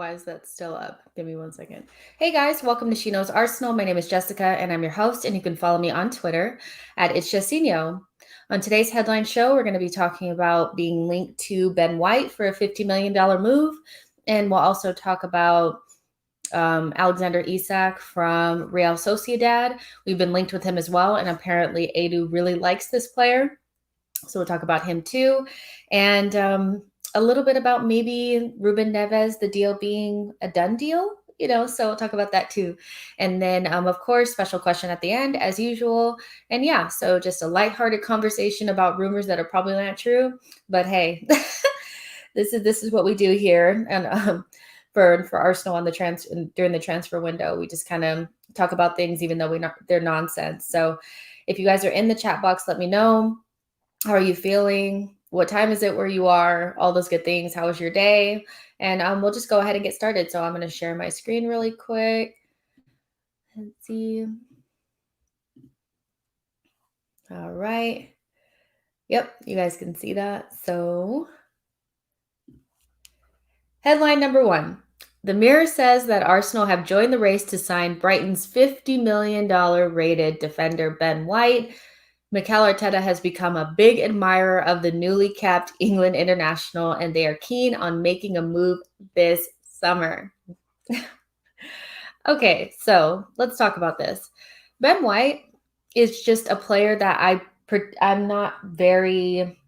why is that still up? Give me 1 second. Hey guys, welcome to SheKnowsArsenal. My name is Jessica and I'm your host, and you can follow me on Twitter at @itchJessino. On today's headline show, we're going to be talking about being linked to Ben White for a $50 million move. And we'll also talk about Alexander Isak from Real Sociedad. We've been linked with him as well, and apparently Edu really likes this player. So we'll talk about him too. And a little bit about maybe Ruben Neves, the deal being a done deal, so we'll talk about that too. And then, of course, special question at the end, as usual. And yeah, so just a lighthearted conversation about rumors that are probably not true. But hey, this is what we do here. And for Arsenal on during the transfer window, we just kind of talk about things, even though they're nonsense. So if you guys are in the chat box, let me know. How are you feeling? What time is it where you are? All those good things. How was your day? And we'll just go ahead and get started. So I'm going to share my screen really quick. Let's see. All right. Yep, you guys can see that. So headline number 1. The Mirror says that Arsenal have joined the race to sign Brighton's $50 million rated defender Ben White. Mikel Arteta has become a big admirer of the newly capped England international, and they are keen on making a move this summer. Okay, so let's talk about this. Ben White is just a player that I'm not very...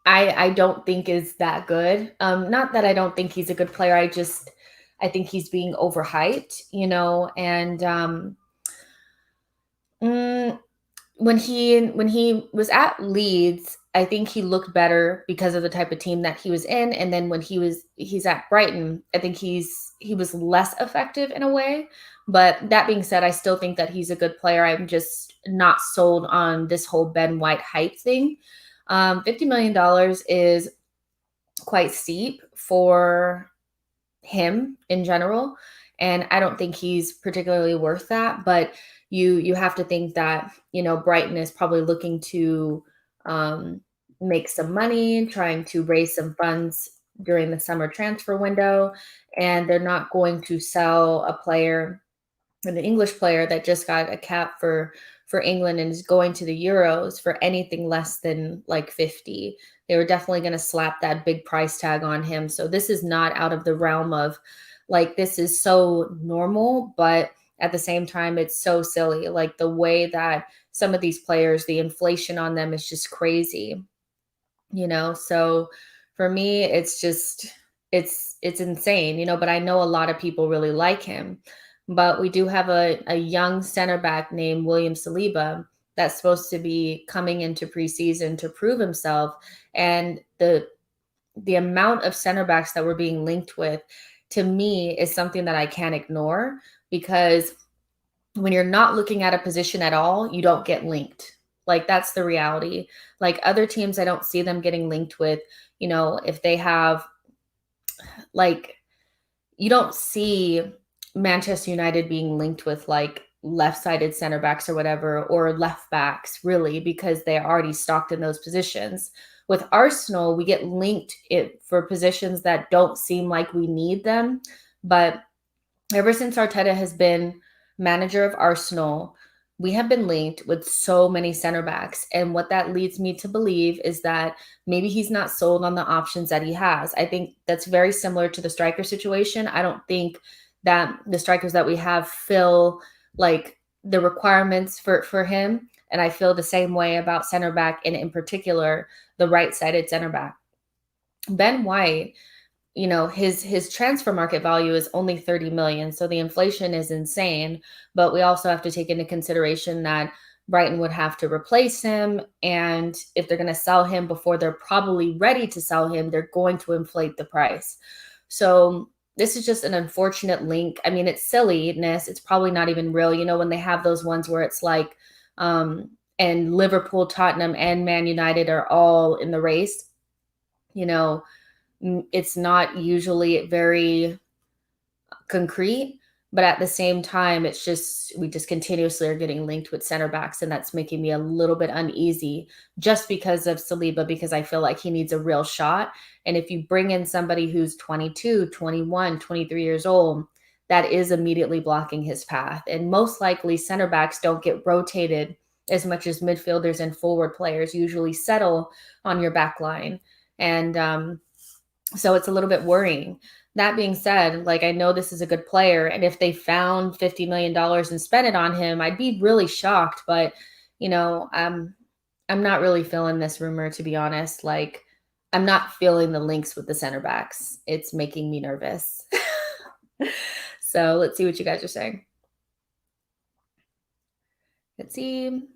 I don't think is that good. Not that I don't think he's a good player. I think he's being overhyped, and when he was at Leeds, I think he looked better because of the type of team that he was in. And then when he's at Brighton, I think he was less effective in a way. But that being said, I still think that he's a good player. I'm just not sold on this whole Ben White hype thing. $50 million is quite steep for him in general. And I don't think he's particularly worth that. But you have to think that, Brighton is probably looking to make some money, trying to raise some funds during the summer transfer window. And they're not going to sell a player, an English player that just got a cap for England and is going to the Euros for anything less than like 50. They were definitely going to slap that big price tag on him. So this is not out of the realm of this is so normal, but at the same time, it's so silly. Like the way that some of these players, the inflation on them is just crazy, So for me, it's just, it's insane, but I know a lot of people really like him. But we do have a young center back named William Saliba that's supposed to be coming into preseason to prove himself. And the amount of center backs that we're being linked with, to me, is something that I can't ignore, because when you're not looking at a position at all, you don't get linked. That's the reality. Other teams, I don't see them getting linked with, if they have, you don't see Manchester United being linked with left-sided center backs or whatever, or left backs, really, because they're already stocked in those positions. With Arsenal, we get linked for positions that don't seem like we need them. But ever since Arteta has been manager of Arsenal, we have been linked with so many center backs. And what that leads me to believe is that maybe he's not sold on the options that he has. I think that's very similar to the striker situation. I don't think that the strikers that we have fill the requirements for him. And I feel the same way about center back, and in particular, the right-sided center back. Ben White, his transfer market value is only 30 million. So the inflation is insane. But we also have to take into consideration that Brighton would have to replace him. And if they're going to sell him before they're probably ready to sell him, they're going to inflate the price. So this is just an unfortunate link. I mean, it's silliness. It's probably not even real. When they have those ones where it's and Liverpool, Tottenham, and Man United are all in the race, it's not usually very concrete. But at the same time, it's just we just continuously are getting linked with center backs, and that's making me a little bit uneasy just because of Saliba, because I feel like he needs a real shot. And if you bring in somebody who's 22, 21, 23 years old, that is immediately blocking his path. And most likely, center backs don't get rotated as much as midfielders and forward players usually settle on your back line. And so it's a little bit worrying. That being said, like, I know this is a good player, and if they found $50 million and spent it on him, I'd be really shocked. But you know, I'm not really feeling this rumor, to be honest. Like, I'm not feeling the links with the center backs. It's making me nervous. So let's see what you guys are saying. Let's see.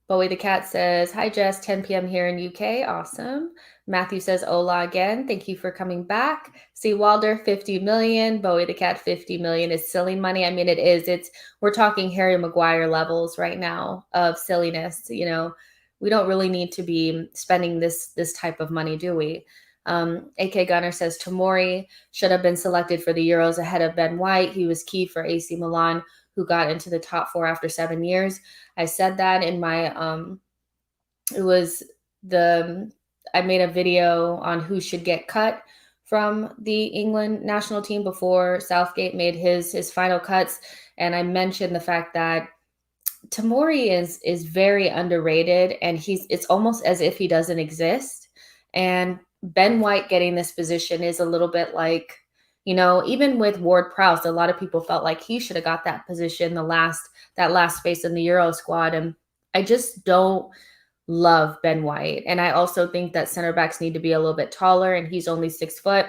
Bowie the cat says, hi Jess, 10 p.m. here in UK. Awesome. Matthew says, hola again. Thank you for coming back. See Walder, 50 million. Bowie the cat, 50 million is silly money. I mean, it is. We're talking Harry Maguire levels right now of silliness. You know, we don't really need to be spending this type of money, do we? AK Gunner says, Tomori should have been selected for the Euros ahead of Ben White. He was key for AC Milan, who got into the top 4 after 7 years. I said that in my it was the I made a video on who should get cut from the England national team before Southgate made his final cuts, and I mentioned the fact that Tomori is very underrated, and it's almost as if he doesn't exist. And Ben White getting this position is a little bit like, you know, even with Ward Prowse, a lot of people felt like he should have got that position that last space in the Euro squad. And I just don't love Ben White. And I also think that center backs need to be a little bit taller, and he's only 6 foot.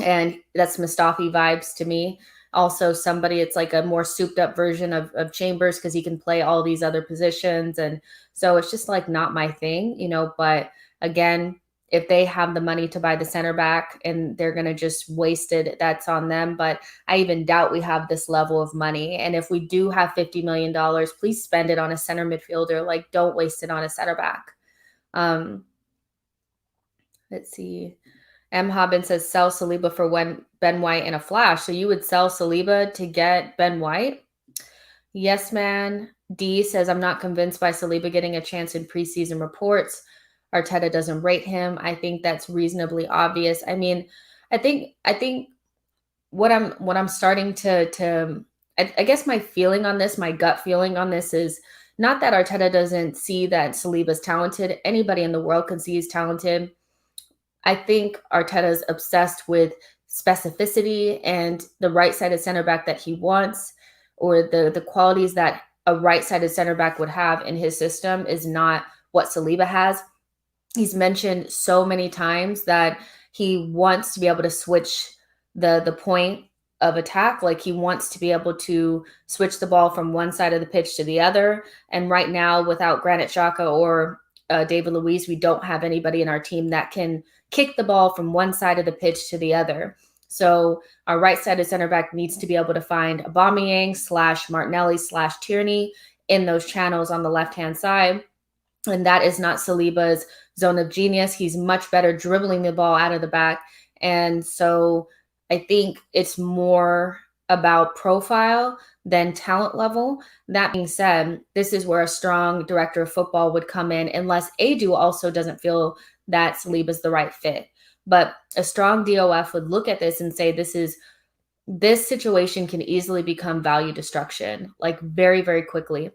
And that's Mustafi vibes to me. Also, somebody, it's like a more souped up version of Chambers, because he can play all these other positions. And so it's just like not my thing, you know. But again, if they have the money to buy the center back and they're going to just waste it, that's on them. But I even doubt we have this level of money. And if we do have $50 million, please spend it on a center midfielder. Like, don't waste it on a center back. Let's see. M. Hobbin says, sell Saliba for Ben White in a flash. So you would sell Saliba to get Ben White? Yes, man. D says, I'm not convinced by Saliba getting a chance in preseason reports. Arteta doesn't rate him. I think that's reasonably obvious. I mean, I think what I'm starting to I guess my feeling on this, my gut feeling on this is not that Arteta doesn't see that Saliba's talented. Anybody in the world can see he's talented. I think Arteta's obsessed with specificity and the right-sided center back that he wants, or the qualities that a right-sided center back would have in his system is not what Saliba has. He's mentioned so many times that he wants to be able to switch the point of attack. Like, he wants to be able to switch the ball from one side of the pitch to the other. And right now, without Granit Xhaka or David Luiz, we don't have anybody in our team that can kick the ball from one side of the pitch to the other. So our right-sided center back needs to be able to find Aubameyang / Martinelli / Tierney in those channels on the left-hand side. And that is not Saliba's zone of genius. He's much better dribbling the ball out of the back. And so I think it's more about profile than talent level. That being said, this is where a strong director of football would come in, unless Edu also doesn't feel that Saliba's the right fit. But a strong DOF would look at this and say, this situation can easily become value destruction, like very, very quickly.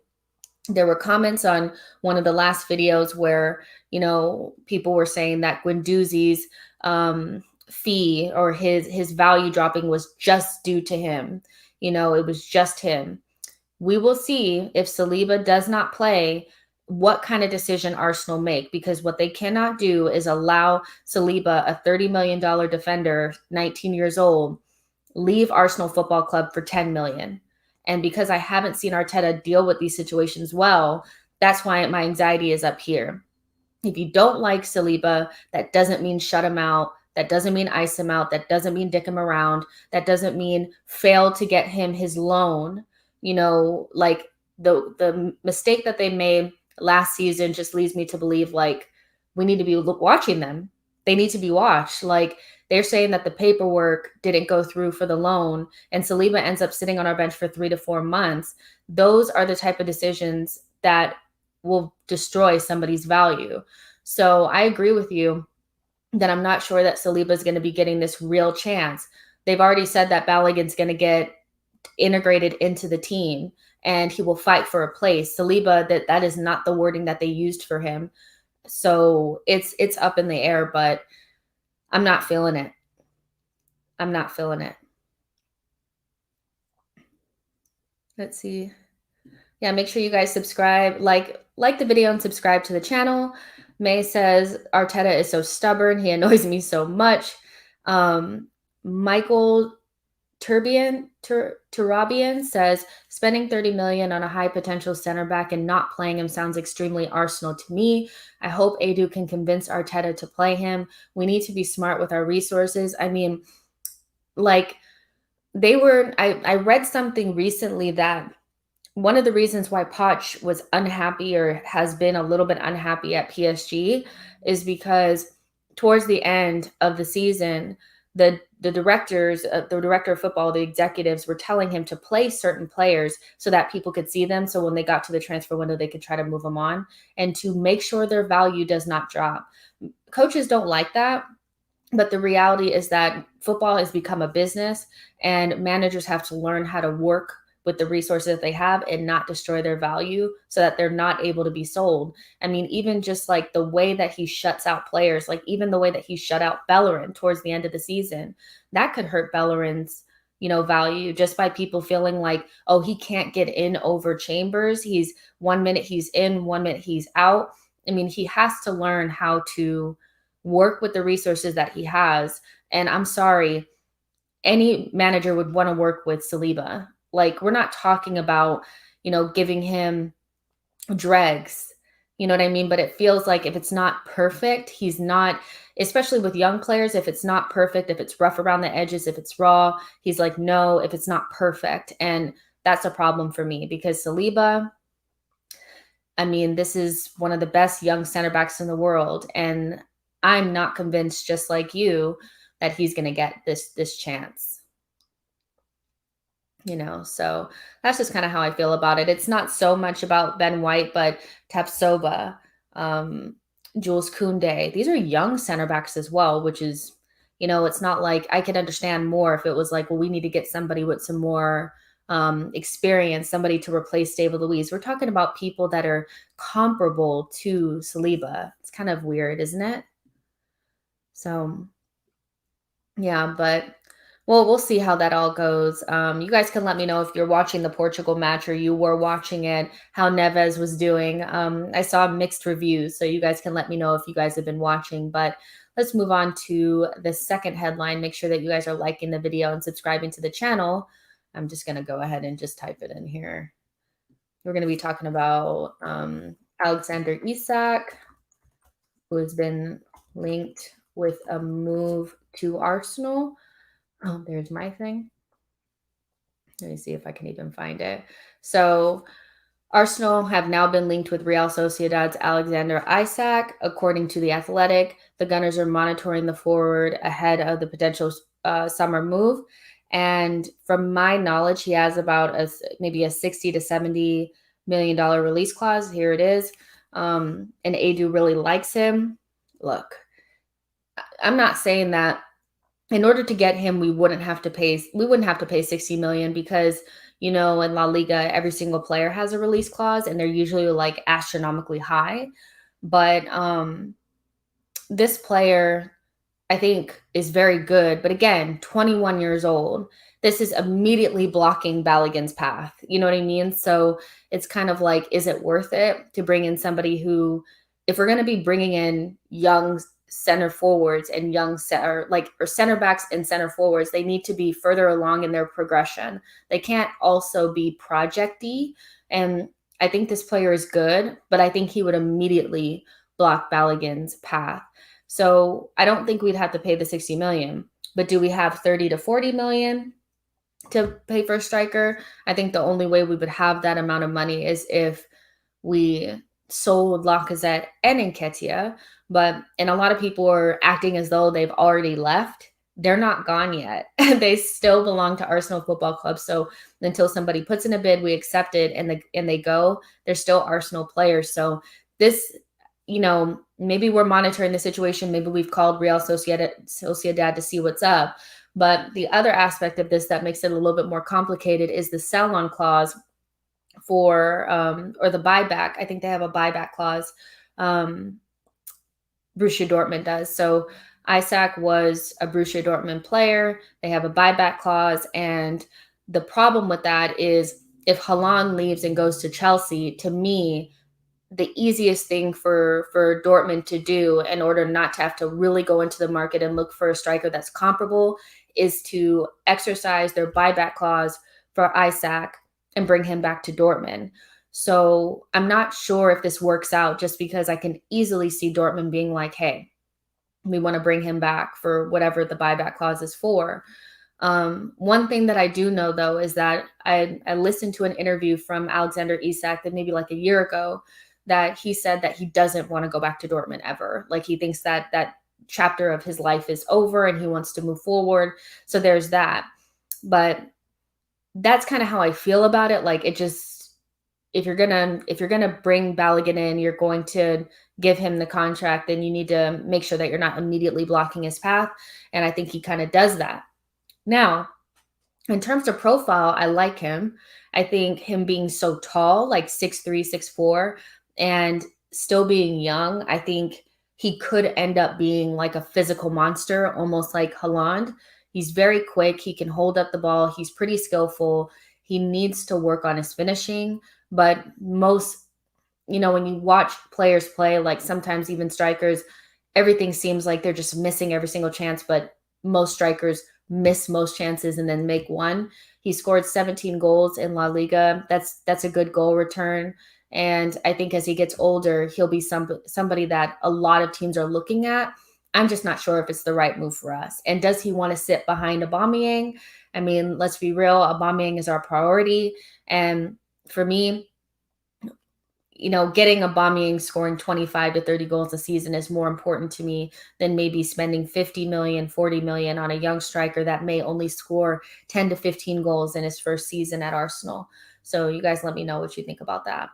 There were comments on one of the last videos where, you know, people were saying that Guendouzi's fee or his value dropping was just due to him. You know, it was just him. We will see if Saliba does not play, what kind of decision Arsenal make, because what they cannot do is allow Saliba, a $30 million defender, 19 years old, leave Arsenal Football Club for 10 million. And because I haven't seen Arteta deal with these situations well, that's why my anxiety is up here. If you don't like Saliba, that doesn't mean shut him out. That doesn't mean ice him out. That doesn't mean dick him around. That doesn't mean fail to get him his loan. You know, like the mistake that they made last season just leads me to believe, like, we need to be watching them. They need to be watched. Like, they're saying that the paperwork didn't go through for the loan and Saliba ends up sitting on our bench for 3 to 4 months. Those are the type of decisions that will destroy somebody's value. So I agree with you that I'm not sure that Saliba is going to be getting this real chance. They've already said that Balogun's going to get integrated into the team and he will fight for a place. Saliba, that is not the wording that they used for him. So it's up in the air, but I'm not feeling it. I'm not feeling it. Let's see. Yeah, make sure you guys subscribe, like the video and subscribe to the channel. May says Arteta is so stubborn. He annoys me so much. Michael Turabian says spending 30 million on a high potential center back and not playing him sounds extremely Arsenal to me. I hope Edu can convince Arteta to play him. We need to be smart with our resources. I mean, like I read something recently that one of the reasons why Poch was unhappy or has been a little bit unhappy at PSG is because towards the end of the season, the director of football, the executives were telling him to play certain players so that people could see them. So when they got to the transfer window, they could try to move them on and to make sure their value does not drop. Coaches don't like that. But the reality is that football has become a business and managers have to learn how to work with the resources that they have and not destroy their value so that they're not able to be sold. I mean, even just like the way that he shuts out players, like even the way that he shut out Bellerin towards the end of the season, that could hurt Bellerin's, value just by people feeling like, oh, he can't get in over Chambers. He's 1 minute he's in, 1 minute he's out. I mean, he has to learn how to work with the resources that he has. And I'm sorry, any manager would want to work with Saliba. Like, we're not talking about, giving him dregs. You know what I mean? But it feels like if it's not perfect, he's not, especially with young players, if it's not perfect, if it's rough around the edges, if it's raw, he's like, no, if it's not perfect. And that's a problem for me because Saliba, I mean, this is one of the best young center backs in the world. And I'm not convinced, just like you, that he's going to get this chance. So that's just kind of how I feel about it. It's not so much about Ben White, but Tapsoba, Jules Koundé. These are young center backs as well, which is, it's not like I could understand more if it was like, well, we need to get somebody with some more experience, somebody to replace David Luiz. We're talking about people that are comparable to Saliba. It's kind of weird, isn't it? So, yeah, but well, we'll see how that all goes. You guys can let me know if you're watching the Portugal match or you were watching it, how Neves was doing. I saw mixed reviews, so you guys can let me know if you guys have been watching. But let's move on to the second headline. Make sure that you guys are liking the video and subscribing to the channel. I'm just going to go ahead and just type it in here. We're going to be talking about Alexander Isak, who has been linked with a move to Arsenal. Oh, there's my thing. Let me see if I can even find it. So Arsenal have now been linked with Real Sociedad's Alexander Isak. According to The Athletic, the Gunners are monitoring the forward ahead of the potential summer move. And from my knowledge, he has about maybe a $60 to $70 million release clause. Here it is. And Edu really likes him. Look, I'm not saying that in order to get him, we wouldn't have to pay 60 million because, in La Liga, every single player has a release clause and they're usually like astronomically high. But this player, I think, is very good. But again, 21 years old. This is immediately blocking Balogun's path. You know what I mean? So it's kind of like, is it worth it to bring in somebody who, if we're going to be bringing in young center forwards and or center backs and center forwards, they need to be further along in their progression. They can't also be project-y. And I think this player is good, but I think he would immediately block Balogun's path. So I don't think we'd have to pay the 60 million, but do we have 30 to 40 million to pay for a striker? I think the only way we would have that amount of money is if we sold Lacazette and Nketiah, and a lot of people are acting as though they've already left. they're not gone yet. They still belong to Arsenal Football Club. So until somebody puts in a bid, we accept it, and they go, they're still Arsenal players. So this, maybe we're monitoring the situation. Maybe we've called Real Sociedad to see what's up. But the other aspect of this that makes it a little bit more complicated is the sell-on clause for, or the buyback. I think they have a buyback clause. Borussia Dortmund does. So Isak was a Borussia Dortmund player. They have a buyback clause. And the problem with that is if Haaland leaves and goes to Chelsea, to me, the easiest thing for Dortmund to do in order not to have to really go into the market and look for a striker that's comparable is to exercise their buyback clause for Isak and bring him back to Dortmund. So I'm not sure if this works out, just because I can easily see Dortmund being like, hey, we want to bring him back for whatever the buyback clause is for. One thing that I do know, though, is that I listened to an interview from Alexander Isak that maybe like a year ago, that he said that he doesn't want to go back to Dortmund ever. Like, he thinks that that chapter of his life is over and he wants to move forward. So there's that. But that's kind of how I feel about it. Like, it just, if you're gonna bring Balogun in, you're going to give him the contract, then you need to make sure that you're not immediately blocking his path. And I think he kind of does that. Now, in terms of profile, I like him. I think him being so tall, like 6'3", 6'4", and still being young, I think he could end up being like a physical monster, almost like Haaland. He's very quick. He can hold up the ball. He's pretty skillful. He needs to work on his finishing. But most, when you watch players play, like sometimes even strikers, everything seems like they're just missing every single chance. But most strikers miss most chances and then make one. He scored 17 goals in La Liga. That's a good goal return. And I think as he gets older, he'll be somebody that a lot of teams are looking at. I'm just not sure if it's the right move for us. And does he want to sit behind Aubameyang? I mean, let's be real. Aubameyang is our priority. And for me, getting Aubameyang scoring 25 to 30 goals a season is more important to me than maybe spending 50 million, 40 million on a young striker that may only score 10 to 15 goals in his first season at Arsenal. So you guys let me know what you think about that.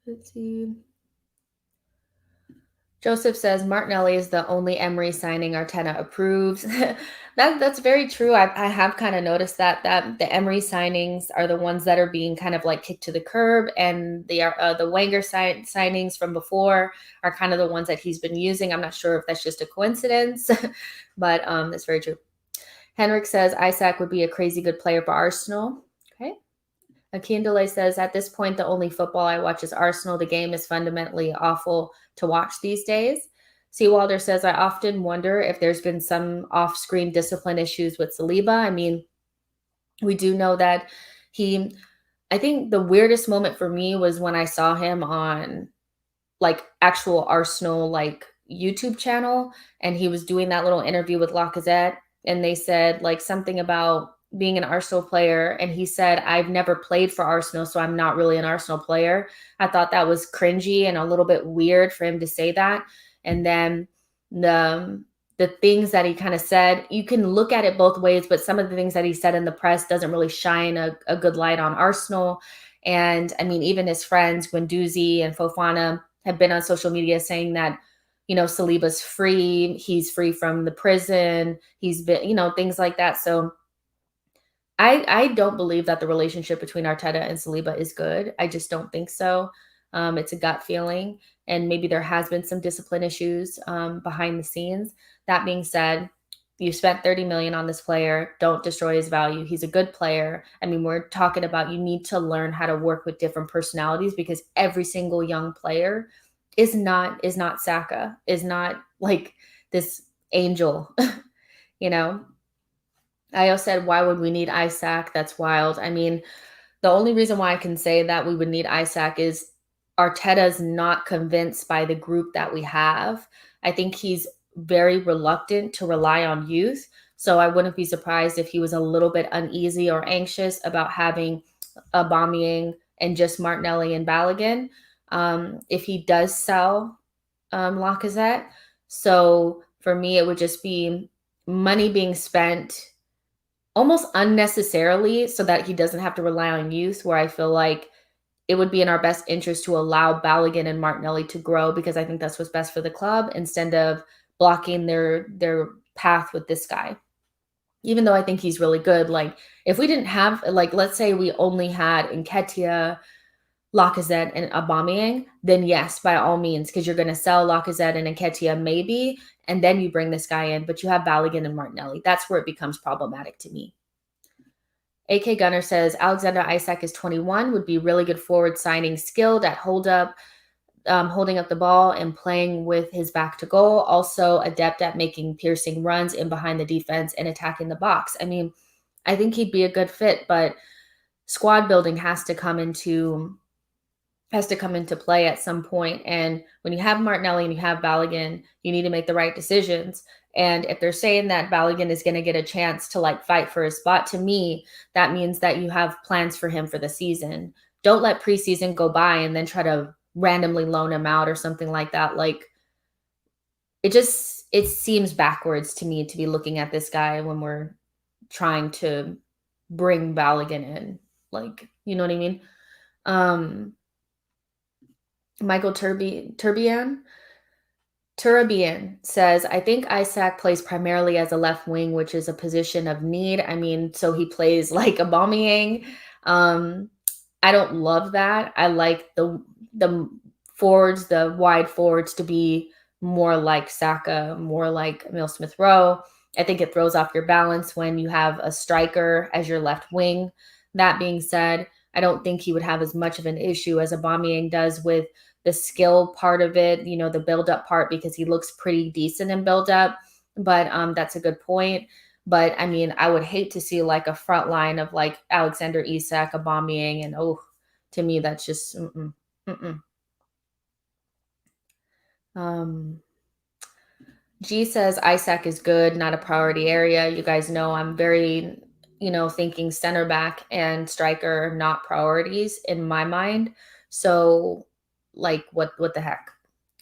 Let's see. Joseph says Martinelli is the only Emery signing Arteta approves. That's very true. I have kind of noticed that the Emery signings are the ones that are being kind of like kicked to the curb, and the Wenger signings from before are kind of the ones that he's been using. I'm not sure if that's just a coincidence, but that's very true. Henrik says Isak would be a crazy good player for Arsenal. Okay. Akindele says, at this point, the only football I watch is Arsenal. The game is fundamentally awful to watch these days. Seawalder says, I often wonder if there's been some off-screen discipline issues with Saliba. I mean, we do know that I think the weirdest moment for me was when I saw him on like actual Arsenal, like YouTube channel, and he was doing that little interview with Lacazette, and they said like something about being an Arsenal player, and he said, I've never played for Arsenal, so I'm not really an Arsenal player. I thought that was cringy and a little bit weird for him to say that. And then the things that he kind of said, you can look at it both ways, but some of the things that he said in the press doesn't really shine a good light on Arsenal. And I mean, even his friends, Guendouzi and Fofana, have been on social media saying that, Saliba's free, he's free from the prison, he's been, things like that. So I don't believe that the relationship between Arteta and Saliba is good. I just don't think so. It's a gut feeling, and maybe there has been some discipline issues behind the scenes. That being said, you spent 30 million on this player. Don't destroy his value. He's a good player. I mean, we're talking about you need to learn how to work with different personalities, because every single young player is not Saka, is not like this angel, you know. Ayo said, why would we need Isak? That's wild. I mean, the only reason why I can say that we would need Isak is Arteta's not convinced by the group that we have. I think he's very reluctant to rely on youth. So I wouldn't be surprised if he was a little bit uneasy or anxious about having Aubameyang and just Martinelli and Balogun. if he does sell Lacazette. So for me, it would just be money being spent almost unnecessarily so that he doesn't have to rely on youth, where I feel like it would be in our best interest to allow Balogun and Martinelli to grow, because I think that's what's best for the club, instead of blocking their path with this guy. Even though I think he's really good, like if we didn't have, like, let's say we only had Nketiah, Lacazette, and Aubameyang, then yes, by all means, because you're going to sell Lacazette and Nketiah maybe, and then you bring this guy in, but you have Balogun and Martinelli. That's where it becomes problematic to me. AK Gunner says Alexander Isak is 21, would be really good forward signing, skilled at holding up the ball and playing with his back to goal. Also adept at making piercing runs in behind the defense and attacking the box. I mean, I think he'd be a good fit, but squad building has to come into play at some point. And when you have Martinelli and you have Balogun, you need to make the right decisions. And if they're saying that Balogun is going to get a chance to like fight for his spot, to me, that means that you have plans for him for the season. Don't let preseason go by and then try to randomly loan him out or something like that. Like, it seems backwards to me to be looking at this guy when we're trying to bring Balogun in. Like, you know what I mean? Michael Turabian says, I think Isak plays primarily as a left wing, which is a position of need. I mean, so he plays like Aubameyang. I don't love that. I like the forwards, the wide forwards, to be more like Saka, more like Emile Smith-Rowe. I think it throws off your balance when you have a striker as your left wing. That being said, I don't think he would have as much of an issue as Aubameyang does with the skill part of it, you know, the build-up part, because he looks pretty decent in build-up. But that's a good point. But I mean, I would hate to see like a front line of like Alexander Isak, Aubameyang, and to me, that's just G says Isak is good, not a priority area. You guys know I'm very, thinking center back and striker, not priorities in my mind. So like what the heck?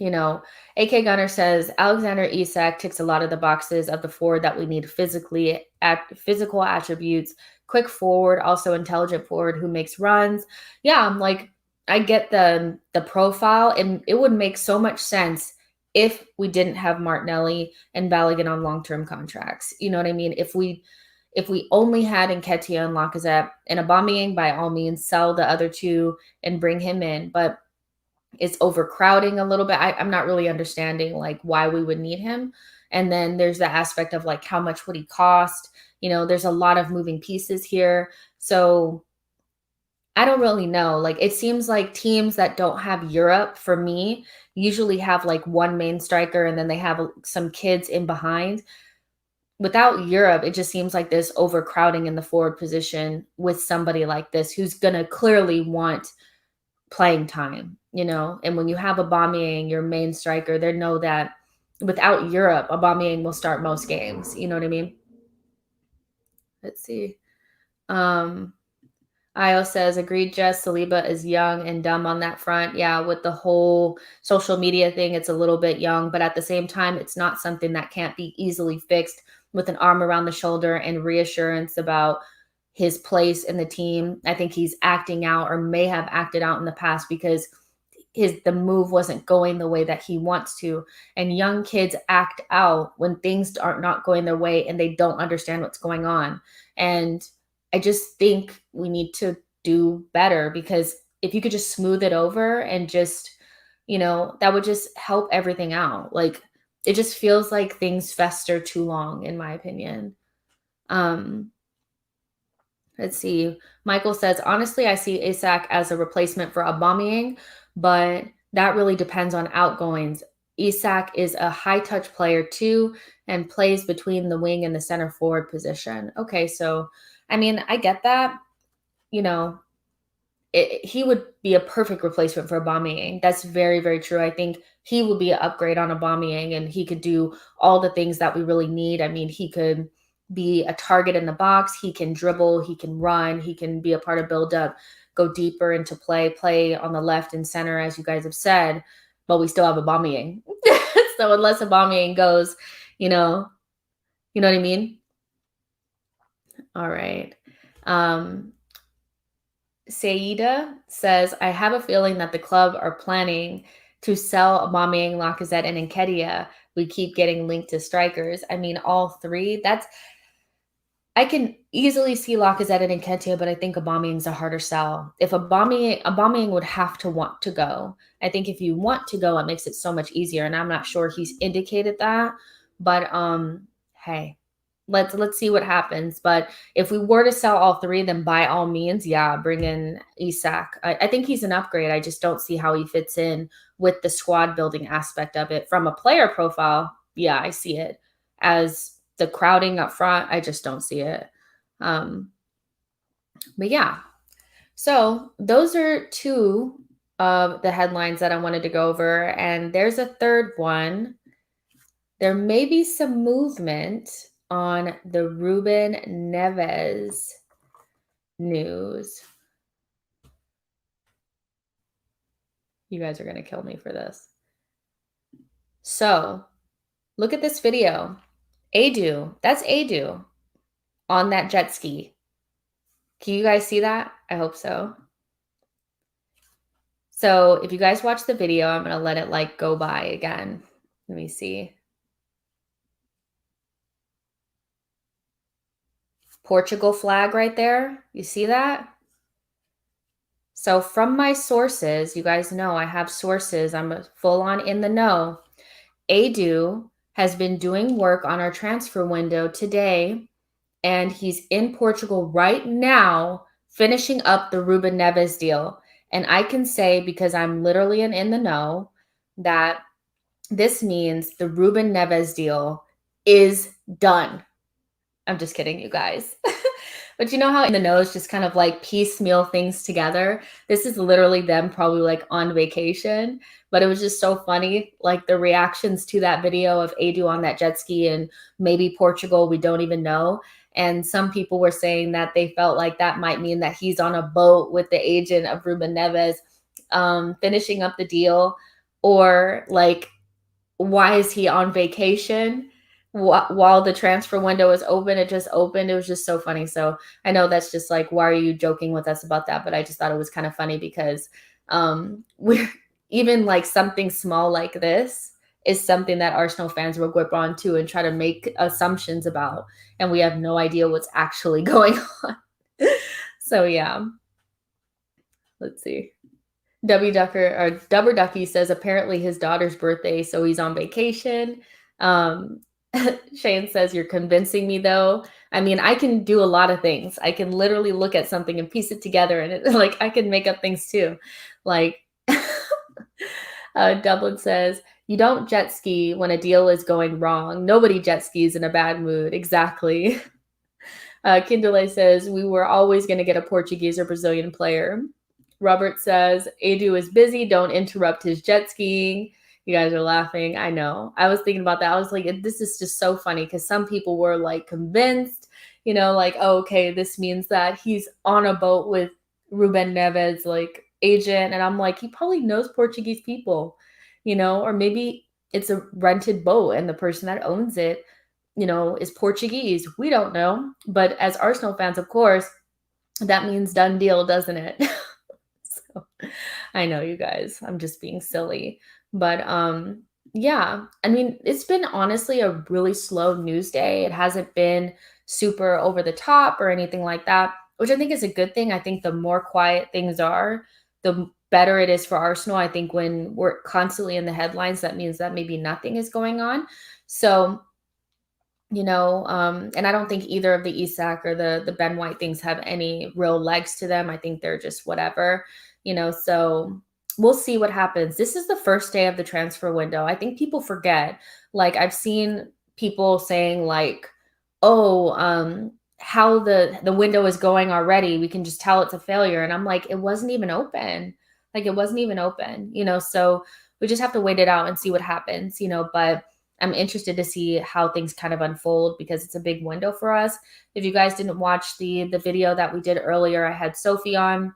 AK Gunner says Alexander Isak ticks a lot of the boxes of the forward that we need physical attributes, quick forward, also intelligent forward who makes runs. Yeah, I'm like, I get the profile, and it would make so much sense if we didn't have Martinelli and Balogun on long-term contracts. You know what I mean? If we only had Nketiah and Lacazette and Aubameyang, by all means, sell the other two and bring him in. But it's overcrowding a little bit. I'm not really understanding like why we would need him. And then there's the aspect of like, how much would he cost? There's a lot of moving pieces here. So I don't really know. Like, it seems like teams that don't have Europe, for me, usually have like one main striker and then they have some kids in behind. Without Europe, it just seems like there's overcrowding in the forward position with somebody like this who's going to clearly want playing time, and when you have Aubameyang, your main striker, they know that without Europe, Aubameyang will start most games. You know what I mean? Let's see. Io says, agreed, Jess. Saliba is young and dumb on that front. Yeah, with the whole social media thing, it's a little bit young, but at the same time, it's not something that can't be easily fixed with an arm around the shoulder and reassurance about his place in the team. I think he's acting out, or may have acted out in the past, because the move wasn't going the way that he wants to. And young kids act out when things are not going their way and they don't understand what's going on. And I just think we need to do better, because if you could just smooth it over and just, that would just help everything out. Like, it just feels like things fester too long, in my opinion. Let's see. Michael says, honestly, I see Isak as a replacement for Aubameyang, but that really depends on outgoings. Isak is a high-touch player too and plays between the wing and the center forward position. Okay, so, I mean, I get that. He would be a perfect replacement for Aubameyang. That's very, very true. I think he would be an upgrade on Aubameyang, and he could do all the things that we really need. I mean, he could be a target in the box. He can dribble, he can run, he can be a part of build up, go deeper into play on the left and center, as you guys have said. But we still have Aubameyang. So unless Aubameyang goes, you know what I mean? All right. Saida says, I have a feeling that the club are planning to sell Aubameyang, Lacazette, and Nketiah. We keep getting linked to strikers. I mean, all three. I can easily see Lacazette and Nketiah, but I think Aubameyang's a harder sell. If Aubameyang would have to want to go. I think if you want to go, it makes it so much easier. And I'm not sure he's indicated that. But hey, let's see what happens. But if we were to sell all three, then by all means, yeah, bring in Isak. I think he's an upgrade. I just don't see how he fits in with the squad building aspect of it. From a player profile, yeah, I see it. As the crowding up front, I just don't see it. But yeah, so those are two of the headlines that I wanted to go over. And there's a third one. There may be some movement on the Ruben Neves news. You guys are going to kill me for this. So look at this video. Adu, that's Adu on that jet ski. Can you guys see that? I hope so. So if you guys watch the video, I'm going to let it like go by again. Let me see. Portugal flag right there. You see that? So from my sources, you guys know I have sources. I'm full on in the know. Adu has been doing work on our transfer window today, and he's in Portugal right now finishing up the Ruben Neves deal. And I can say, because I'm literally in the know, that this means the Ruben Neves deal is done. I'm just kidding, you guys. But you know how in the know is just kind of like piecemeal things together? This is literally them probably like on vacation. But it was just so funny, like the reactions to that video of Adu on that jet ski and maybe Portugal, we don't even know. And some people were saying that they felt like that might mean that he's on a boat with the agent of Ruben Neves, finishing up the deal. Or like, why is he on vacation while the transfer window is open? It just opened. It was just so funny. So I know that's just like, why are you joking with us about that? But I just thought it was kind of funny because we're even like something small like this is something that Arsenal fans will grip on to and try to make assumptions about. And we have no idea what's actually going on. So yeah, let's see. Dubber Ducky says apparently his daughter's birthday, so he's on vacation. Shane says, you're convincing me though. I mean, I can do a lot of things. I can literally look at something and piece it together, and it, like I can make up things too. Like Dublin says, you don't jet ski when a deal is going wrong. Nobody jet skis in a bad mood. Exactly. Kindle says, we were always going to get a Portuguese or Brazilian player. Robert says, Adu is busy. Don't interrupt his jet skiing. You guys are laughing. I know. I was thinking about that. I was like, this is just so funny because some people were like convinced, like, oh, okay, this means that he's on a boat with Ruben Neves, like agent. And I'm like, he probably knows Portuguese people, or maybe it's a rented boat and the person that owns it, is Portuguese. We don't know. But as Arsenal fans, of course, that means done deal, doesn't it? So I know, you guys, I'm just being silly. But yeah, I mean, it's been honestly a really slow news day. It hasn't been super over the top or anything like that, which I think is a good thing. I think the more quiet things are, the better it is for Arsenal. I think when we're constantly in the headlines, that means that maybe nothing is going on. So and I don't think either of the Isak or the Ben White things have any real legs to them. I think they're just whatever, so we'll see what happens. This is the first day of the transfer window. I think people forget, like I've seen people saying like, oh, how the window is going already. We can just tell it's a failure. And I'm like, it wasn't even open. So we just have to wait it out and see what happens, but I'm interested to see how things kind of unfold because it's a big window for us. If you guys didn't watch the video that we did earlier, I had Sophie on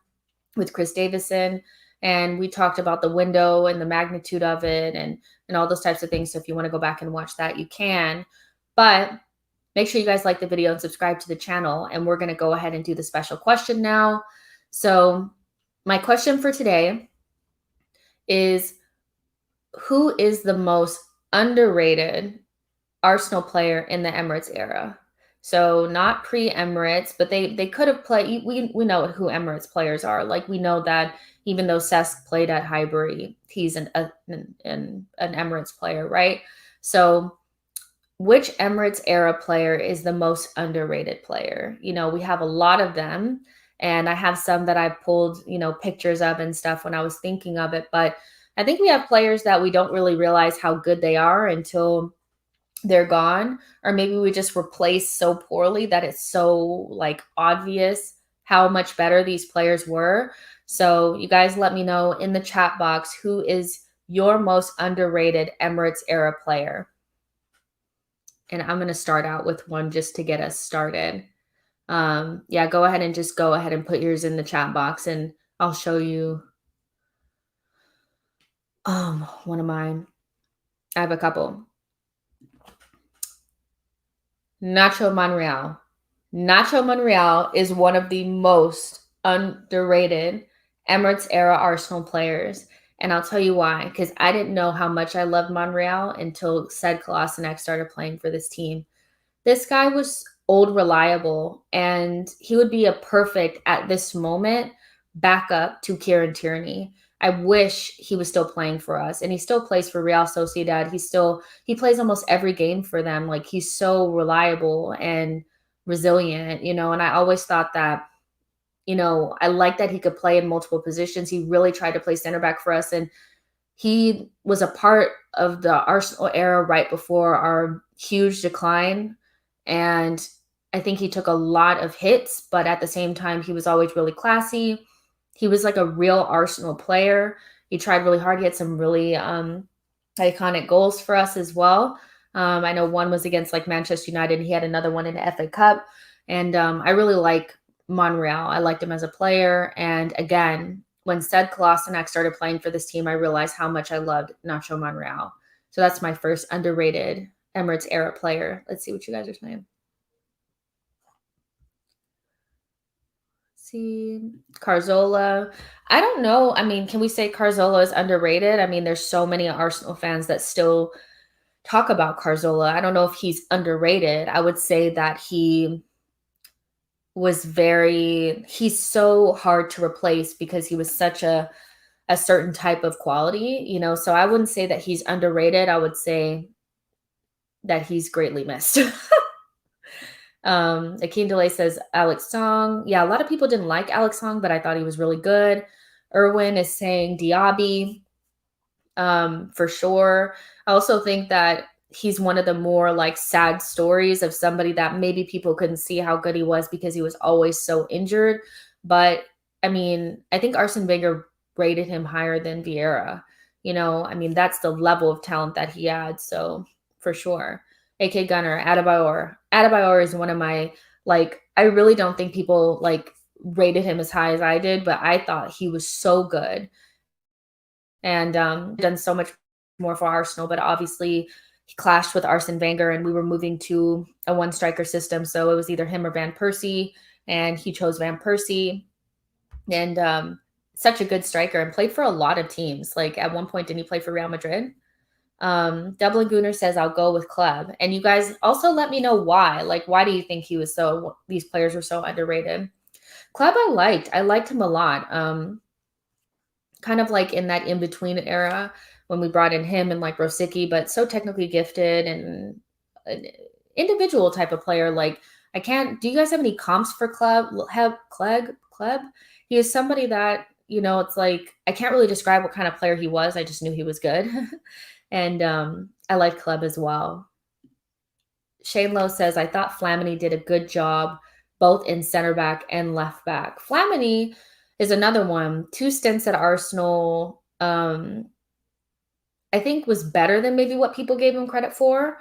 with Chris Davison, and we talked about the window and the magnitude of it and all those types of things. So if you want to go back and watch that, you can. But make sure you guys like the video and subscribe to the channel. And we're going to go ahead and do the special question now. So my question for today is, who is the most underrated Arsenal player in the Emirates era? So not pre-Emirates, but they could have played. We know who Emirates players are. Like, we know that even though Cesc played at Highbury, he's an Emirates player, right? So which Emirates era player is the most underrated player? We have a lot of them, and I have some that I pulled, pictures of and stuff when I was thinking of it. But I think we have players that we don't really realize how good they are until they're gone, or maybe we just replace so poorly that it's so like obvious how much better these players were. So you guys let me know in the chat box, who is your most underrated Emirates era player? And I'm going to start out with one just to get us started. Yeah, go ahead and put yours in the chat box, and I'll show you one of mine. I have a couple. Nacho Monreal. Nacho Monreal is one of the most underrated Emirates era Arsenal players. And I'll tell you why, because I didn't know how much I loved Monreal until Said Kolasinac started playing for this team. This guy was old reliable, and he would be a perfect, at this moment, backup to Kieran Tierney. I wish he was still playing for us, and he still plays for Real Sociedad. He plays almost every game for them. Like, he's so reliable and resilient, and I always thought that, I like that he could play in multiple positions. He really tried to play center back for us, and he was a part of the Arsenal era right before our huge decline. And I think he took a lot of hits, but at the same time, he was always really classy. He was like a real Arsenal player. He tried really hard. He had some really iconic goals for us as well. I know one was against like Manchester United. He had another one in the FA Cup. And I really like Monreal. I liked him as a player. And again, when Said Kolasinac started playing for this team, I realized how much I loved Nacho Monreal. So that's my first underrated Emirates era player. Let's see what you guys are saying. See, Carzola. I don't know. I mean, can we say Carzola is underrated? I mean, there's so many Arsenal fans that still talk about Carzola. I don't know if he's underrated. I would say that he's so hard to replace because he was such a certain type of quality, so I wouldn't say that he's underrated. I would say that he's greatly missed. Akin Delay says Alex Song. Yeah, a lot of people didn't like Alex Song, but I thought he was really good. Erwin is saying Diaby, for sure. I also think that he's one of the more like sad stories of somebody that maybe people couldn't see how good he was because he was always so injured. But I mean, I think Arsene Wenger rated him higher than Vieira. I mean, that's the level of talent that he had. So for sure. AK Gunner, Adebayor. Adebayor is one of my, like, I really don't think people like rated him as high as I did, but I thought he was so good and done so much more for Arsenal. But obviously, he clashed with Arsene Wenger, and we were moving to a one striker system. So it was either him or Van Persie, and he chose Van Persie. And such a good striker, and played for a lot of teams. Like, at one point, didn't he play for Real Madrid? Dublin Gooner says, I'll go with Club. And you guys also let me know why. Like, why do you think these players were so underrated? Club I liked him a lot. Kind of like in that in-between era when we brought in him and like Rosicky, but so technically gifted and an individual type of player. Like, do you guys have any comps for Club? Club? He is somebody that, it's like, I can't really describe what kind of player he was. I just knew he was good. And I like Club as well. Shane Lowe says, I thought Flamini did a good job both in center back and left back. Flamini is another one. 2 stints at Arsenal. I think was better than maybe what people gave him credit for.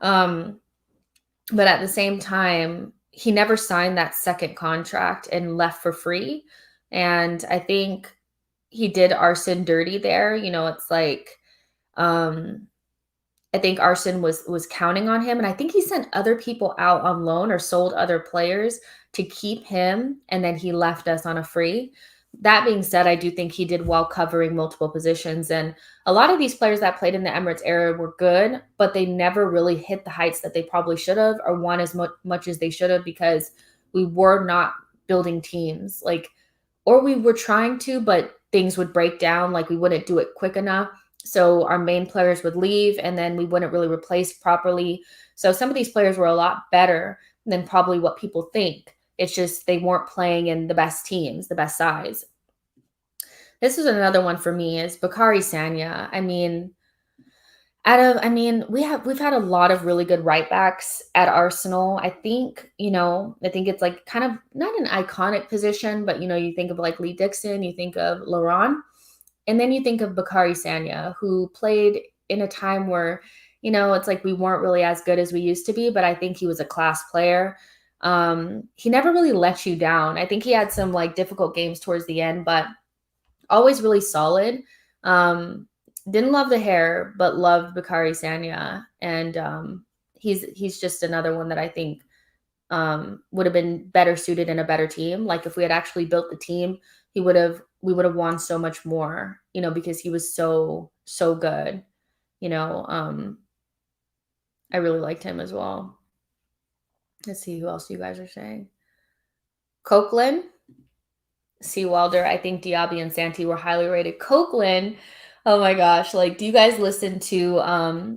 Um, but at the same time, he never signed that second contract and left for free. And I think he did Arsenal dirty there. It's like, um, I think Arsenal was counting on him, and I think he sent other people out on loan or sold other players to keep him, and then he left us on a free. That being said, I do think he did well covering multiple positions, and a lot of these players that played in the Emirates era were good, but they never really hit the heights that they probably should have or won as much as they should have because we were not building teams. Like, or we were trying to, but things would break down, like we wouldn't do it quick enough. So our main players would leave and then we wouldn't really replace properly. So some of these players were a lot better than probably what people think. It's just they weren't playing in the best teams, the best sides. This is another one for me is Bakary Sanya. We've had a lot of really good right backs at Arsenal. I think it's like kind of not an iconic position, but you think of like Lee Dixon, you think of Laurent, and then you think of Bakary Sanya, who played in a time where, it's like we weren't really as good as we used to be, but I think he was a class player. He never really let you down. I think he had some like difficult games towards the end, but always really solid. Um, didn't love the hair, but loved Bakary Sanya, and he's just another one that I think would have been better suited in a better team. Like if we had actually built the team, we would have won so much more, because he was so good. You know, um, I really liked him as well. Let's see who else you guys are saying. Copeland, Seawalder, I think Diaby and Santi were highly rated. Copeland, oh my gosh, like do you guys listen to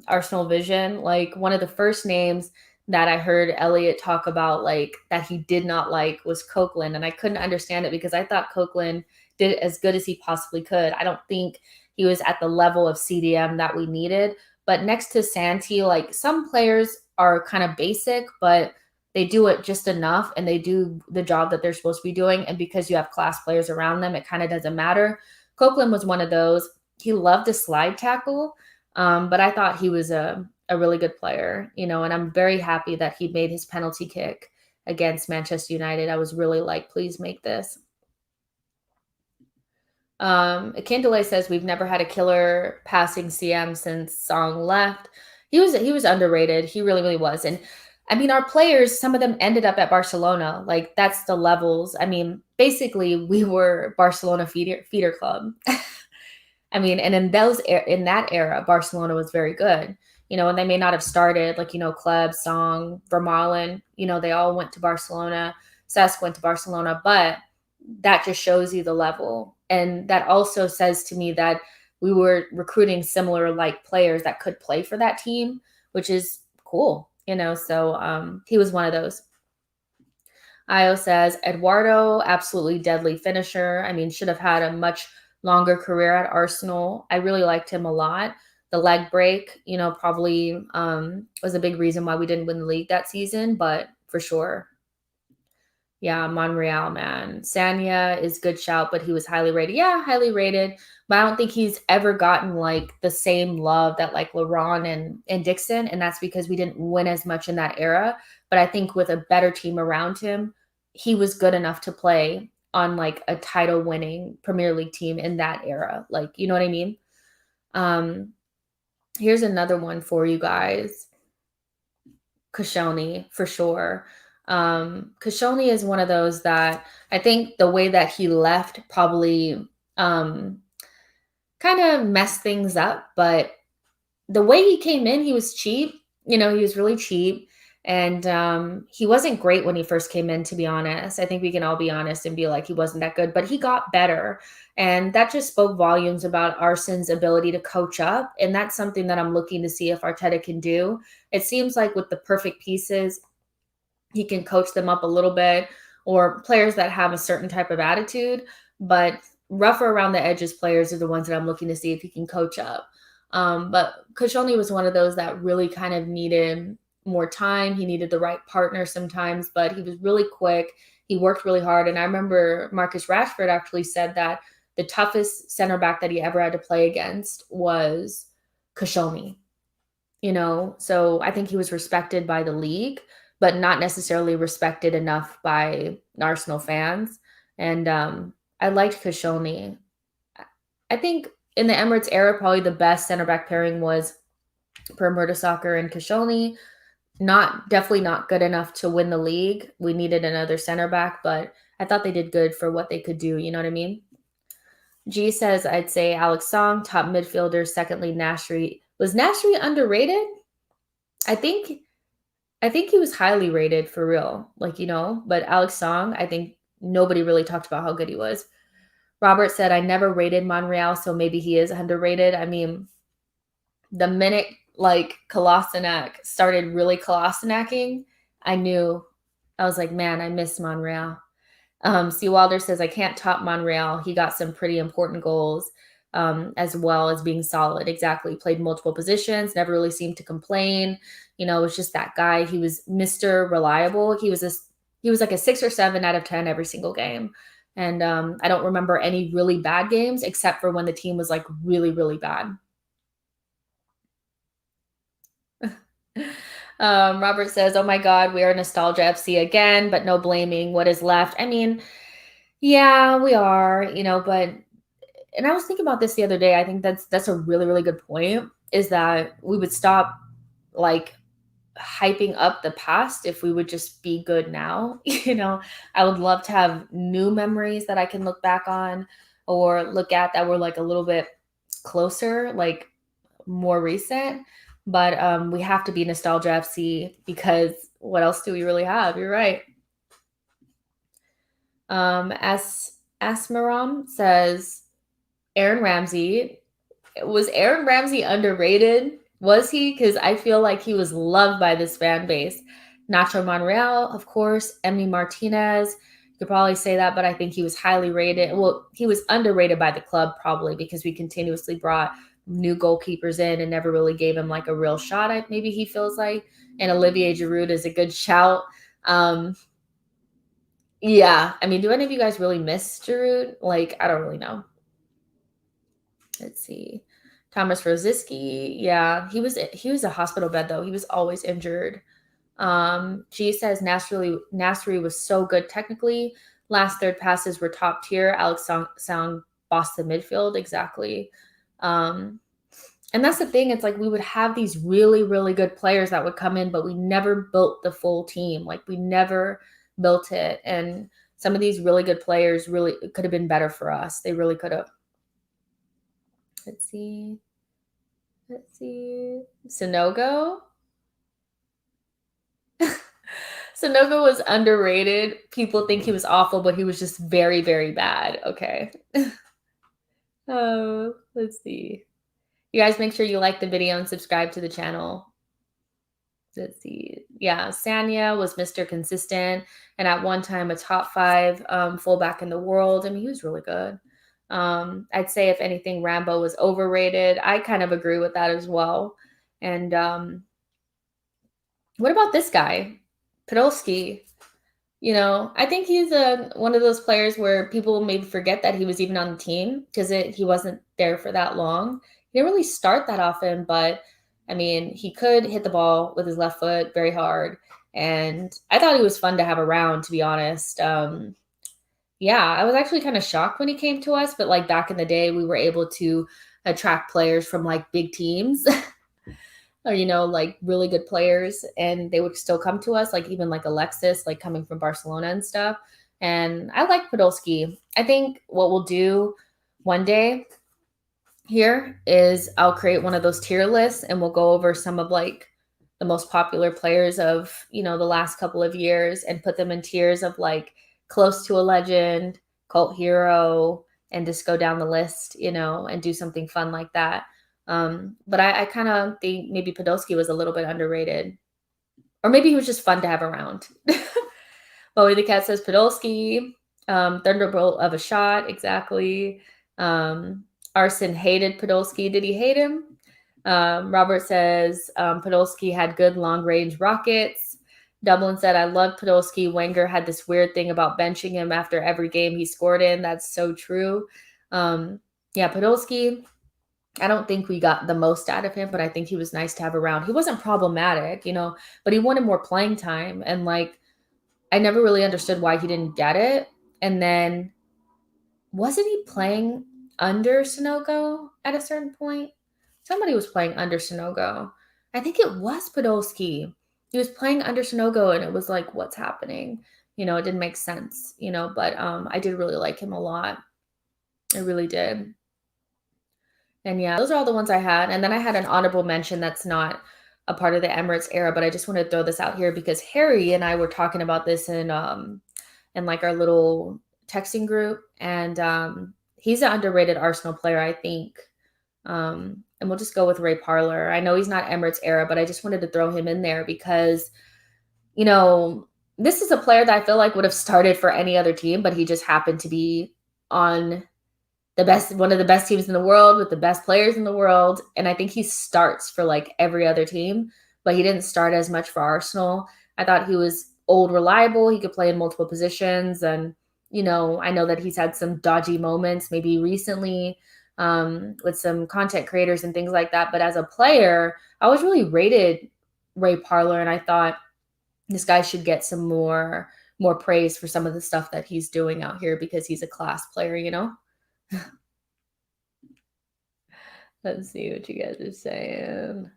Arsenal Vision? Like one of the first names that I heard Elliot talk about like that he did not like was Copeland, and I couldn't understand it because I thought Copeland did as good as he possibly could. I don't think he was at the level of CDM that we needed, but next to Santi, like some players are kind of basic, but they do it just enough and they do the job that they're supposed to be doing. And because you have class players around them, it kind of doesn't matter. Copeland was one of those. He loved to slide tackle, but I thought he was a really good player, and I'm very happy that he made his penalty kick against Manchester United. I was really like, please make this. Akindele says we've never had a killer passing CM since Song left. He was underrated. He really, really was. And I mean, our players, some of them ended up at Barcelona. Like that's the levels. I mean, basically, we were Barcelona feeder club. I mean, and in that era, Barcelona was very good. And they may not have started like Kleb, Song, Vermaelen. They all went to Barcelona. Cesc went to Barcelona, but that just shows you the level, and that also says to me that we were recruiting similar like players that could play for that team, which is cool. So he was one of those. Io says Eduardo, absolutely deadly finisher. I mean, should have had a much longer career at Arsenal. I really liked him a lot. The leg break, probably was a big reason why we didn't win the league that season, but for sure. Yeah, Monreal, man. Sanya is good shout, but he was highly rated. Yeah, highly rated. But I don't think he's ever gotten like the same love that like Laurent and Dixon. And that's because we didn't win as much in that era. But I think with a better team around him, he was good enough to play on like a title winning Premier League team in that era. Like, you know what I mean? Um, here's another one for you guys. Koscielny for sure. Koscielny is one of those that I think the way that he left probably kind of messed things up, but the way he came in, he was cheap. He was really cheap. And he wasn't great when he first came in, to be honest. I think we can all be honest and be like, he wasn't that good, but he got better. And that just spoke volumes about Arsenal's ability to coach up. And that's something that I'm looking to see if Arteta can do. It seems like with the perfect pieces, he can coach them up a little bit, or players that have a certain type of attitude, but rougher around the edges players are the ones that I'm looking to see if he can coach up. But Koscielny was one of those that really kind of needed more time. He needed the right partner sometimes, but he was really quick. He worked really hard. And I remember Marcus Rashford actually said that the toughest center back that he ever had to play against was Koscielny, So I think he was respected by the league, but not necessarily respected enough by Arsenal fans. And I liked Koscielny. I think in the Emirates era, probably the best center back pairing was Per Mertesacker and Koscielny. Definitely not good enough to win the league. We needed another center back, but I thought they did good for what they could do. You know what I mean? G says I'd say Alex Song, top midfielder. Secondly, Nasri. Was Nasri underrated? I think he was highly rated for real, but Alex Song, I think nobody really talked about how good he was. Robert said, I never rated Monreal, so maybe he is underrated. I mean, the minute Kolasinac started really Kolasinacking, I was like, man, I miss Monreal. C. Wilder says, I can't top Monreal. He got some pretty important goals, as well as being solid. Exactly. Played multiple positions, never really seemed to complain. It was just that guy. He was Mr. Reliable. He was like a 6 or 7 out of 10 every single game. And I don't remember any really bad games except for when the team was like really, really bad. Robert says, oh my God, we are Nostalgia FC again, but no blaming. What is left? I mean, yeah, we are, but and I was thinking about this the other day. I think that's a really, really good point, is that we would stop like hyping up the past if we would just be good now. I would love to have new memories that I can look back on or look at that were like a little bit closer, like more recent. But we have to be Nostalgia FC because what else do we really have? You're right. Asmaram says Aaron Ramsey. Was Aaron Ramsey underrated? Was he? Because I feel like he was loved by this fan base. Nacho Monreal, of course. Emi Martinez. You could probably say that, but I think he was highly rated. Well, he was underrated by the club probably because we continuously brought new goalkeepers in and never really gave him like a real shot. Maybe he feels like. And Olivier Giroud is a good shout. Yeah. I mean, do any of you guys really miss Giroud? I don't really know. Let's see. Thomas Rosicky. Yeah, he was a hospital bed though. He was always injured. G says Nasri was so good technically. Last third passes were top tier. Alex Song bossed the midfield exactly. And that's the thing. It's like we would have these really, really good players that would come in, but we never built the full team. We never built it. And some of these really good players really could have been better for us. They really could have. Let's see. Sonogo. Sonogo was underrated. People think he was awful, but he was just very, very bad. Okay. Oh, let's see. You guys make sure you like the video and subscribe to the channel. Let's see. Yeah, Sanya was Mr. Consistent and at one time a top 5 fullback in the world. I mean, he was really good. I'd say if anything, Rambo was overrated. I kind of agree with that as well. And what about this guy, Podolski? I think he's one of those players where people maybe forget that he was even on the team because he wasn't there for that long. He didn't really start that often, but I mean, he could hit the ball with his left foot very hard. And I thought he was fun to have around, to be honest. Yeah, I was actually kind of shocked when he came to us, but back in the day, we were able to attract players from big teams or, really good players, and they would still come to us, even Alexis, coming from Barcelona and stuff. And I like Podolski. I think what we'll do one day here is I'll create one of those tier lists and we'll go over some of the most popular players of, the last couple of years and put them in tiers of close to a legend, cult hero, and just go down the list, and do something fun like that. But I kind of think maybe Podolski was a little bit underrated. Or maybe he was just fun to have around. Bowie the Cat says Podolski, Thunderbolt of a shot, exactly. Arsen hated Podolski. Did he hate him? Robert says Podolski had good long-range rockets. Dublin said, I love Podolski. Wenger had this weird thing about benching him after every game he scored in. That's so true. Yeah, Podolski, I don't think we got the most out of him, but I think he was nice to have around. He wasn't problematic, but he wanted more playing time. And like, I never really understood why he didn't get it. And then, wasn't he playing under Sunogo at a certain point? Somebody was playing under Sunogo. I think it was Podolski. He was playing under Sunogo, and it was like, what's happening? It didn't make sense, but I did really like him a lot. I really did. And yeah, those are all the ones I had. And then I had an honorable mention that's not a part of the Emirates era, but I just want to throw this out here because Harry and I were talking about this in like our little texting group, and he's an underrated Arsenal player, I think. And we'll just go with Ray Parlour. I know he's not Emirates era, but I just wanted to throw him in there because, you know, this is a player that I feel like would have started for any other team, but he just happened to be on one of the best teams in the world with the best players in the world. And I think he starts for like every other team, but he didn't start as much for Arsenal. I thought he was old, reliable. He could play in multiple positions. And, I know that he's had some dodgy moments, maybe recently, with some content creators and things like that. But as a player, I always really rated Ray Parlour, and I thought this guy should get some more praise for some of the stuff that he's doing out here because he's a class player. Let's see what you guys are saying.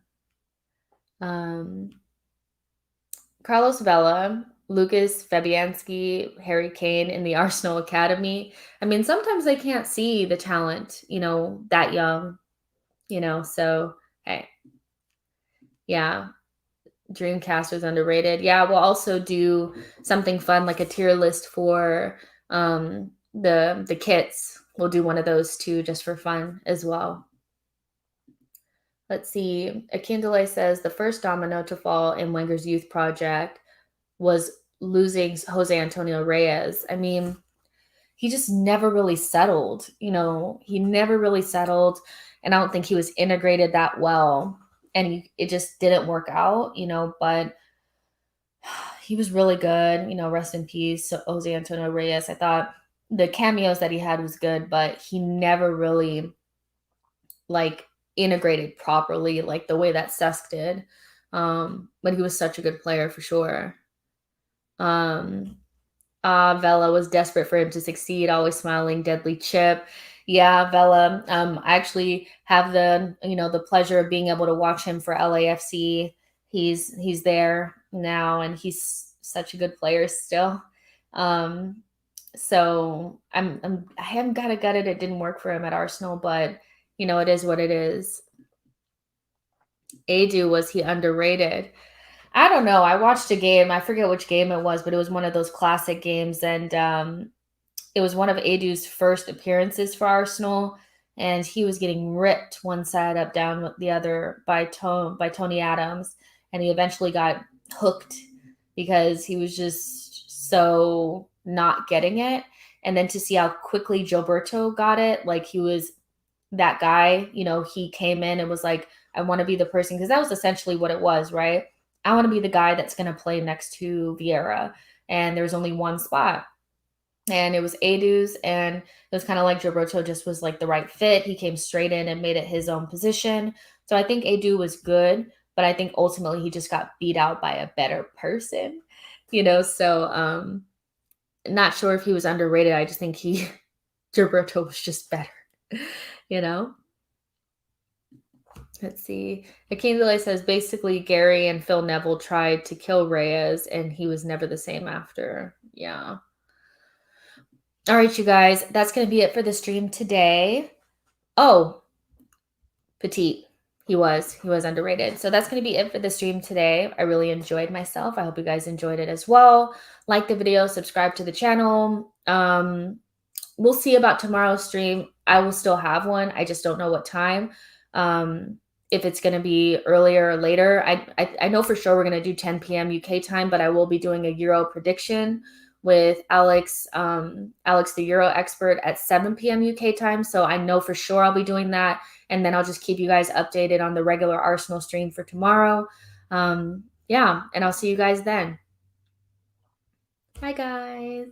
Carlos Vela, Lucas Fabianski, Harry Kane in the Arsenal Academy. I mean, sometimes they can't see the talent, that young, so hey. Yeah. Dreamcast was underrated. Yeah, we'll also do something fun like a tier list for the kits. We'll do one of those too, just for fun as well. Let's see. Akindele says the first domino to fall in Wenger's youth project was losing Jose Antonio Reyes. I mean, he just never really settled. He never really settled, and I don't think he was integrated that well. And it just didn't work out, but he was really good. Rest in peace, Jose Antonio Reyes. I thought the cameos that he had was good, but he never really like integrated properly, like the way that Susk did. But he was such a good player for sure. Vela was desperate for him to succeed, always smiling, deadly chip. Yeah, Vela. I actually have the pleasure of being able to watch him for LAFC. He's there now, and he's such a good player still. So I am kind of gutted it didn't work for him at Arsenal, but it is what it is. Adu, was he underrated? I don't know. I watched a game. I forget which game it was, but it was one of those classic games, and it was one of Adu's first appearances for Arsenal, and he was getting ripped one side up down with the other by Tony Adams, and he eventually got hooked because he was just so not getting it. And then to see how quickly Gilberto got it, like he was that guy, he came in and was like, I want to be the person, because that was essentially what it was, right? I want to be the guy that's going to play next to Vieira. And there was only one spot. And it was Adu's, and it was kind of like Gilberto just was like the right fit. He came straight in and made it his own position. So I think Adu was good, but I think ultimately he just got beat out by a better person, so not sure if he was underrated. I just think Gilberto was just better, you know? Let's see. Akindele says basically Gary and Phil Neville tried to kill Reyes, and he was never the same after. Yeah. All right, you guys, that's going to be it for the stream today. Oh, Petite. He was underrated. So that's going to be it for the stream today. I really enjoyed myself. I hope you guys enjoyed it as well. Like the video, subscribe to the channel. We'll see about tomorrow's stream. I will still have one. I just don't know what time. If it's going to be earlier or later. I know for sure we're going to do 10 p.m. UK time, but I will be doing a Euro prediction with Alex, the Euro expert, at 7 p.m. UK time. So I know for sure I'll be doing that. And then I'll just keep you guys updated on the regular Arsenal stream for tomorrow. Yeah, and I'll see you guys then. Bye, guys.